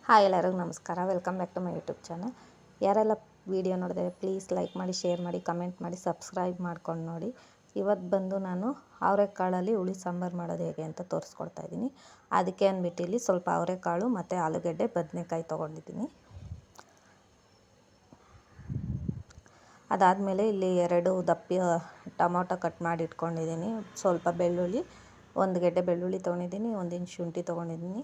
Hi ಎಲ್ಲರಿಗೂ ನಮಸ್ಕಾರ. Welcome back to my YouTube channel. ಯಾರೆಲ್ಲ ವೀಡಿಯೋ ನೋಡಿದ್ರೆ ಪ್ಲೀಸ್ ಲೈಕ್ ಮಾಡಿ, ಶೇರ್ ಮಾಡಿ, ಕಮೆಂಟ್ ಮಾಡಿ, ಸಬ್ಸ್ಕ್ರೈಬ್ ಮಾಡ್ಕೊಂಡು ನೋಡಿ. ಇವತ್ತು ಬಂದು ನಾನು ಅವರೆಕಾಳಲ್ಲಿ ಹುಳಿ ಸಾಂಬಾರು ಮಾಡೋದು ಹೇಗೆ ಅಂತ ತೋರಿಸ್ಕೊಡ್ತಾ ಇದ್ದೀನಿ. ಅದಕ್ಕೆ ಅಂದ್ಬಿಟ್ಟು ಇಲ್ಲಿ ಸ್ವಲ್ಪ ಅವರೆಕಾಳು ಮತ್ತು ಆಲೂಗಡ್ಡೆ, ಬದನೆಕಾಯಿ ತೊಗೊಂಡಿದ್ದೀನಿ. ಅದಾದಮೇಲೆ ಇಲ್ಲಿ 2 ದಪ್ಪಿ ಟೊಮೊಟೊ ಕಟ್ ಮಾಡಿ ಇಟ್ಕೊಂಡಿದ್ದೀನಿ. ಸ್ವಲ್ಪ ಬೆಳ್ಳುಳ್ಳಿ, 1 ಗೆಡ್ಡೆ ಬೆಳ್ಳುಳ್ಳಿ ತೊಗೊಂಡಿದ್ದೀನಿ, 1 ಇಂಚ್ ಶುಂಠಿ ತೊಗೊಂಡಿದ್ದೀನಿ,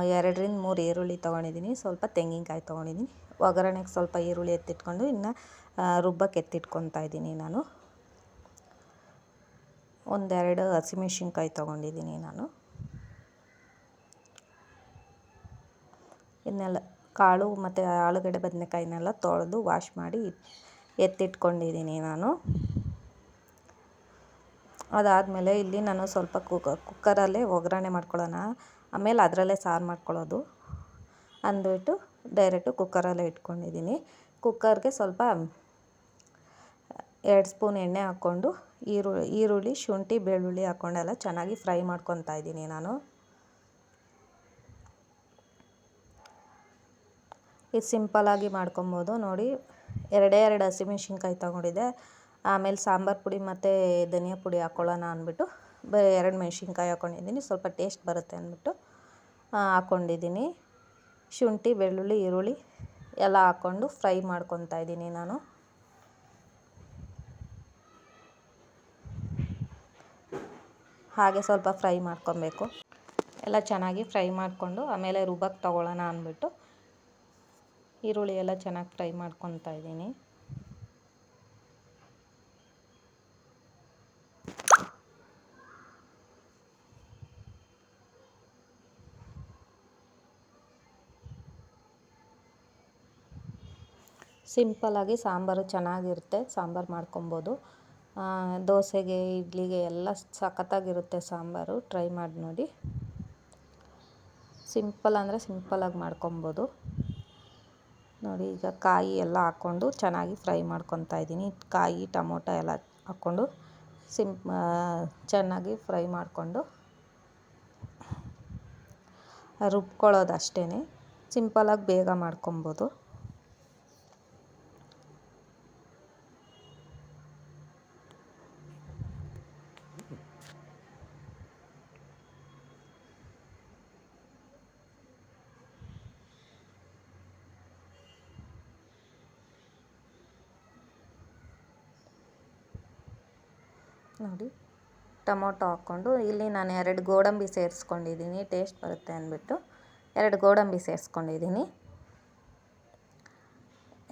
2 ರಿಂದ 3 ಈರುಳ್ಳಿ ತೊಗೊಂಡಿದ್ದೀನಿ, ಸ್ವಲ್ಪ ತೆಂಗಿನಕಾಯಿ ತೊಗೊಂಡಿದ್ದೀನಿ. ಒಗ್ಗರಣೆಗೆ ಸ್ವಲ್ಪ ಈರುಳ್ಳಿ ಎತ್ತಿಟ್ಕೊಂಡು ಇನ್ನು ರುಬ್ಬಕ್ಕೆ ಎತ್ತಿಟ್ಕೊತಾ ಇದ್ದೀನಿ. ನಾನು 1-2 ಹಸಿಮೆಣ್ಸಿನ್ಕಾಯಿ ತೊಗೊಂಡಿದ್ದೀನಿ. ಇನ್ನೆಲ್ಲ ಕಾಳು ಮತ್ತು ಆಲೂಗಡ್ಡೆ ಬದನೆಕಾಯಿನೆಲ್ಲ ತೊಳೆದು ವಾಶ್ ಮಾಡಿ ಎತ್ತಿಟ್ಕೊಂಡಿದ್ದೀನಿ ನಾನು. ಅದಾದಮೇಲೆ ಇಲ್ಲಿ ನಾನು ಸ್ವಲ್ಪ ಕುಕ್ಕರಲ್ಲೇ ಒಗ್ಗರಣೆ ಮಾಡ್ಕೊಳ್ಳೋಣ, ಆಮೇಲೆ ಅದರಲ್ಲೇ ಸಾರು ಮಾಡ್ಕೊಳ್ಳೋದು ಅಂದ್ಬಿಟ್ಟು ಡೈರೆಕ್ಟು ಕುಕ್ಕರಲ್ಲೇ ಇಟ್ಕೊಂಡಿದ್ದೀನಿ. ಕುಕ್ಕರ್ಗೆ ಸ್ವಲ್ಪ 2 ಸ್ಪೂನ್ ಎಣ್ಣೆ ಹಾಕ್ಕೊಂಡು ಈರುಳ್ಳಿ, ಶುಂಠಿ, ಬೆಳ್ಳುಳ್ಳಿ ಹಾಕ್ಕೊಂಡೆಲ್ಲ ಚೆನ್ನಾಗಿ ಫ್ರೈ ಮಾಡ್ಕೊತಾ ಇದ್ದೀನಿ ನಾನು. ಇದು ಸಿಂಪಲ್ಲಾಗಿ ಮಾಡ್ಕೊಬೋದು ನೋಡಿ. 2 ಹಸಿಮೆಣ್ಸಿನ್ಕಾಯಿ ತೊಗೊಂಡಿದ್ದೆ. ಆಮೇಲೆ ಸಾಂಬಾರು ಪುಡಿ ಮತ್ತು ಧನಿಯಾ ಪುಡಿ ಹಾಕ್ಕೊಳ್ಳೋಣ ಅಂದ್ಬಿಟ್ಟು 2 ಮೆಣ್ಸಿನ್ಕಾಯಿ ಹಾಕ್ಕೊಂಡಿದ್ದೀನಿ. ಸ್ವಲ್ಪ ಟೇಸ್ಟ್ ಬರುತ್ತೆ ಅಂದ್ಬಿಟ್ಟು ಹಾಕ್ಕೊಂಡಿದ್ದೀನಿ. ಶುಂಠಿ, ಬೆಳ್ಳುಳ್ಳಿ, ಈರುಳ್ಳಿ ಎಲ್ಲ ಹಾಕ್ಕೊಂಡು ಫ್ರೈ ಮಾಡ್ಕೊತಾ ಇದ್ದೀನಿ ನಾನು. ಹಾಗೆ ಸ್ವಲ್ಪ ಫ್ರೈ ಮಾಡ್ಕೊಬೇಕು. ಎಲ್ಲ ಚೆನ್ನಾಗಿ ಫ್ರೈ ಮಾಡಿಕೊಂಡು ಆಮೇಲೆ ರುಬ್ಬಕ್ಕೆ ತೊಗೊಳ್ಳೋಣ ಅಂದ್ಬಿಟ್ಟು ಈರುಳ್ಳಿ ಎಲ್ಲ ಚೆನ್ನಾಗಿ ಫ್ರೈ ಮಾಡ್ಕೊತಾ ಇದ್ದೀನಿ. ಸಿಂಪಲ್ಲಾಗಿ ಸಾಂಬಾರು ಚೆನ್ನಾಗಿರುತ್ತೆ. ಸಾಂಬಾರು ಮಾಡ್ಕೊಬೋದು. ದೋಸೆಗೆ, ಇಡ್ಲಿಗೆ ಎಲ್ಲ ಸಖತ್ತಾಗಿರುತ್ತೆ ಸಾಂಬಾರು. ಟ್ರೈ ಮಾಡಿ ನೋಡಿ. ಸಿಂಪಲ್ ಅಂದರೆ ಸಿಂಪಲ್ಲಾಗಿ ಮಾಡ್ಕೊಬೋದು ನೋಡಿ. ಈಗ ಕಾಯಿ ಎಲ್ಲ ಹಾಕ್ಕೊಂಡು ಚೆನ್ನಾಗಿ ಫ್ರೈ ಮಾಡ್ಕೊತಾ ಇದ್ದೀನಿ. ಕಾಯಿ, ಟೊಮೊಟೊ ಎಲ್ಲ ಹಾಕ್ಕೊಂಡು ಚೆನ್ನಾಗಿ ಫ್ರೈ ಮಾಡಿಕೊಂಡು ರುಬ್ಕೊಳ್ಳೋದು ಅಷ್ಟೇ. ಸಿಂಪಲ್ಲಾಗಿ ಬೇಗ ಮಾಡ್ಕೊಬೋದು. ನೋಡಿ, ಟೊಮೊಟೊ ಹಾಕ್ಕೊಂಡು ಇಲ್ಲಿ ನಾನು 2 ಗೋಡಂಬಿ ಸೇರಿಸ್ಕೊಂಡಿದ್ದೀನಿ, ಟೇಸ್ಟ್ ಬರುತ್ತೆ ಅಂದ್ಬಿಟ್ಟು 2 ಗೋಡಂಬಿ ಸೇರಿಸ್ಕೊಂಡಿದ್ದೀನಿ.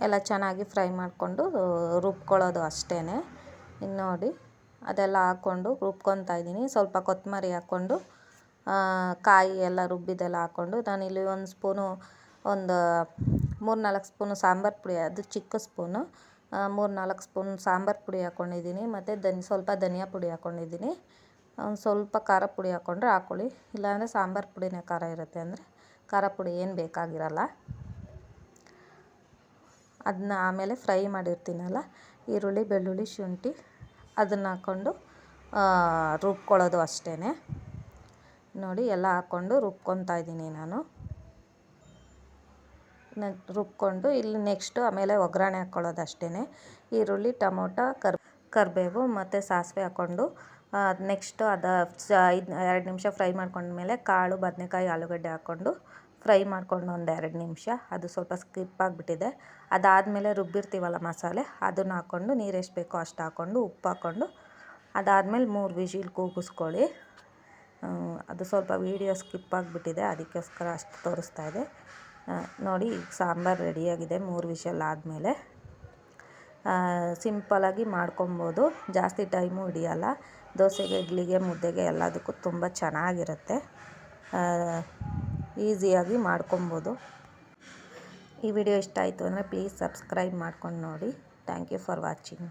ಎಲ್ಲ ಚೆನ್ನಾಗಿ ಫ್ರೈ ಮಾಡಿಕೊಂಡು ರುಬ್ಕೊಳ್ಳೋದು ಅಷ್ಟೇ. ಇನ್ನು ನೋಡಿ, ಅದೆಲ್ಲ ಹಾಕ್ಕೊಂಡು ರುಬ್ಕೊತಾ ಇದ್ದೀನಿ. ಸ್ವಲ್ಪ ಕೊತ್ತಂಬರಿ ಹಾಕ್ಕೊಂಡು ಕಾಯಿ ಎಲ್ಲ ರುಬ್ಬಿದ್ದೆಲ್ಲ ಹಾಕ್ಕೊಂಡು ನಾನಿಲ್ಲಿ 1 ಸ್ಪೂನು, ಒಂದು 3-4 ಸ್ಪೂನು ಸಾಂಬಾರು ಪುಡಿ, ಅದು ಚಿಕ್ಕ ಸ್ಪೂನು, 3-4 ಸ್ಪೂನ್ ಸಾಂಬಾರು ಪುಡಿ ಹಾಕ್ಕೊಂಡಿದ್ದೀನಿ. ಮತ್ತು ಸ್ವಲ್ಪ ಧನಿಯಾ ಪುಡಿ ಹಾಕ್ಕೊಂಡಿದ್ದೀನಿ. ಸ್ವಲ್ಪ ಖಾರ ಪುಡಿ ಹಾಕ್ಕೊಂಡ್ರೆ ಹಾಕ್ಕೊಳ್ಳಿ, ಇಲ್ಲಾಂದರೆ ಸಾಂಬಾರು ಪುಡಿನೇ ಖಾರ ಇರುತ್ತೆ ಅಂದರೆ ಖಾರ ಪುಡಿ ಏನು ಬೇಕಾಗಿರಲ್ಲ. ಅದನ್ನ ಆಮೇಲೆ ಫ್ರೈ ಮಾಡಿರ್ತೀನಲ್ಲ ಈರುಳ್ಳಿ, ಬೆಳ್ಳುಳ್ಳಿ, ಶುಂಠಿ, ಅದನ್ನು ಹಾಕ್ಕೊಂಡು ರುಬ್ಕೊಳ್ಳೋದು ಅಷ್ಟೇ. ನೋಡಿ, ಎಲ್ಲ ಹಾಕ್ಕೊಂಡು ರುಬ್ಕೊತಾ ಇದ್ದೀನಿ ನಾನು. ರುಬ್ಕೊಂಡು ಇಲ್ಲಿ ನೆಕ್ಸ್ಟು ಆಮೇಲೆ ಒಗ್ಗರಣೆ ಹಾಕ್ಕೊಳ್ಳೋದು ಅಷ್ಟೇ. ಈರುಳ್ಳಿ, ಟೊಮೊಟೊ, ಕರಿಬೇವು ಮತ್ತು ಸಾಸಿವೆ ಹಾಕ್ಕೊಂಡು ನೆಕ್ಸ್ಟು 2 ನಿಮಿಷ ಫ್ರೈ ಮಾಡ್ಕೊಂಡ್ಮೇಲೆ ಕಾಳು, ಬದನೆಕಾಯಿ, ಆಲೂಗಡ್ಡೆ ಹಾಕ್ಕೊಂಡು ಫ್ರೈ ಮಾಡ್ಕೊಂಡು 1-2 ನಿಮಿಷ. ಅದು ಸ್ವಲ್ಪ ಸ್ಕಿಪ್ ಆಗಿಬಿಟ್ಟಿದೆ. ಅದಾದಮೇಲೆ ರುಬ್ಬಿರ್ತೀವಲ್ಲ ಮಸಾಲೆ, ಅದನ್ನು ಹಾಕ್ಕೊಂಡು ನೀರು ಎಷ್ಟು ಬೇಕೋ ಅಷ್ಟು ಹಾಕ್ಕೊಂಡು ಉಪ್ಪು ಹಾಕ್ಕೊಂಡು ಅದಾದಮೇಲೆ 3 ವಿಷಿಲ್ ಕೂಗಿಸ್ಕೊಳ್ಳಿ. ಅದು ಸ್ವಲ್ಪ ವೀಡಿಯೋ ಸ್ಕಿಪ್ ಆಗಿಬಿಟ್ಟಿದೆ, ಅದಕ್ಕೋಸ್ಕರ ಅಷ್ಟು ತೋರಿಸ್ತಾ ಇದೆ ನೋಡಿ. ಈಗ ಸಾಂಬಾರು ರೆಡಿಯಾಗಿದೆ 3 ವಿಷಲ್ ಆದಮೇಲೆ. ಸಿಂಪಲ್ಲಾಗಿ ಮಾಡ್ಕೊಬೋದು, ಜಾಸ್ತಿ ಟೈಮು ಹಿಡಿಯಲ್ಲ. ದೋಸೆಗೆ, ಇಡ್ಲಿಗೆ, ಮುದ್ದೆಗೆ ಎಲ್ಲದಕ್ಕೂ ತುಂಬ ಚೆನ್ನಾಗಿರುತ್ತೆ. ಈಸಿಯಾಗಿ ಮಾಡ್ಕೊಬೋದು. ಈ ವಿಡಿಯೋ ಇಷ್ಟ ಆಯಿತು ಅಂದರೆ ಪ್ಲೀಸ್ ಸಬ್ಸ್ಕ್ರೈಬ್ ಮಾಡ್ಕೊಂಡು ನೋಡಿ. Thank you for watching.